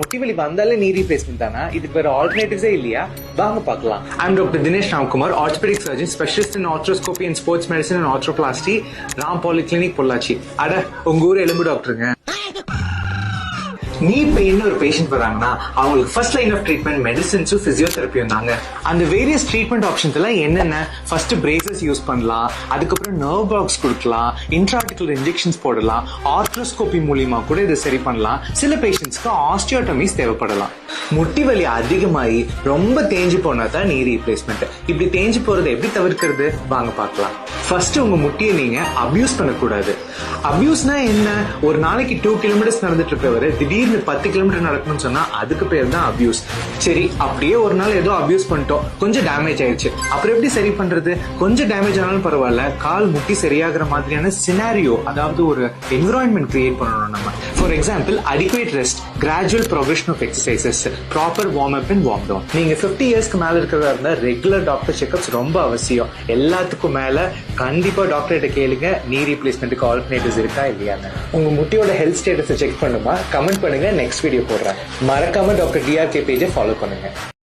முட்டி வலி வந்தாலே நீ ரீப்ளேஸ்மெண்ட் தானா? இதுக்கு வேற ஆல்டர்னேட்டிவ்ஸே இல்லையா? வாங்க பார்க்கலாம். I'm Dr. Dinesh Ramkumar, orthopedic surgeon, specialist in arthroscopy and sports medicine and arthroplasty, Ram Polyclinic, Pollachi. அட உங்க ஊர் எலும்பு டாக்டருங்க. நீ பெயின் ஒரு பேஷண்ட் வராங்கன்னா அவங்களுக்கு ஃபர்ஸ்ட் லைன் ஆஃப் ட்ரீட்மெண்ட் மெடிசின்ஸும் பிசியோதெரப்பியும் தாங்க. அந்த வேரியஸ் ட்ரீட்மெண்ட் ஆப்ஷன்ஸ் எல்லாம் என்னென்ன? ஃபர்ஸ்ட் பிரேசஸ் யூஸ் பண்ணலாம், அதுக்கப்புறம் நர்வ் பிளாக்ஸ் கொடுக்கலாம், இன்ட்ராஆர்டிகுலர் இன்ஜெக்ஷன்ஸ் போடலாம், ஆர்த்ரோஸ்கோபி மூலியமா கூட இதை சரி பண்ணலாம். சில பேஷண்ட்ஸ்க்கு ஆஸ்டியோட்டமிஸ் தேவைப்படலாம். முட்டி வலி அதிகமாகி ரொம்ப தேஞ்சு போனா தான் நீ ரீப்ளேஸ்மெண்ட். இப்படி தேஞ்சு போறதை எப்படி தவிர்க்கிறது? வாங்க பார்க்கலாம். ஃபர்ஸ்ட் உங்க முட்டியை நீங்க அபியூஸ் பண்ணக்கூடாது. அபியூஸ்னா என்ன? ஒரு நாளைக்கு 2 கிலோமீட்டர்ஸ் நடந்துட்டு இருக்கவரு திடீர்னு 10 கிலோமீட்டர் நடக்கணும்னு சொன்னா அதுக்கு பேர் தான் அபியூஸ். சரி, அப்படியே ஒரு நாள் ஏதோ அபியூஸ் பண்ணிட்டோம், கொஞ்சம் டேமேஜ் ஆயிடுச்சு, அப்புறம் எப்படி சரி பண்றது? கொஞ்சம் டேமேஜ் ஆனாலும் பரவாயில்ல, கால் முட்டி சரியாகிற மாதிரியான சினாரியோ, அதாவது ஒரு என்விரான்மெண்ட் கிரியேட் பண்ணணும் நம்ம. For example, adequate rest, gradual progression of exercises, proper warm up and warm down. நீங்க 50 இயர்ஸ்க்கு மேல இருக்கிறதா இருந்தா ரெகுலர் டாக்டர் செக்அப்ஸ் ரொம்ப அவசியம். எல்லாத்துக்கும் மேல கண்டிப்பா டாக்டர்கிட்ட கேளுங்க, நீ ரீப்ளேஸ்மெண்ட்டுக்கு ஆல்டர்னேட்டிவ்ஸ் இருக்கா இல்லையான்னு. உங்க முட்டியோட ஹெல்த் ஸ்டேட்டஸை செக் பண்ணுமா? கமெண்ட் பண்ணுங்க, நெக்ஸ்ட் வீடியோ போடுறேன். மறக்காம டாக்டர் DRK பேஜை ஃபாலோ பண்ணுங்க.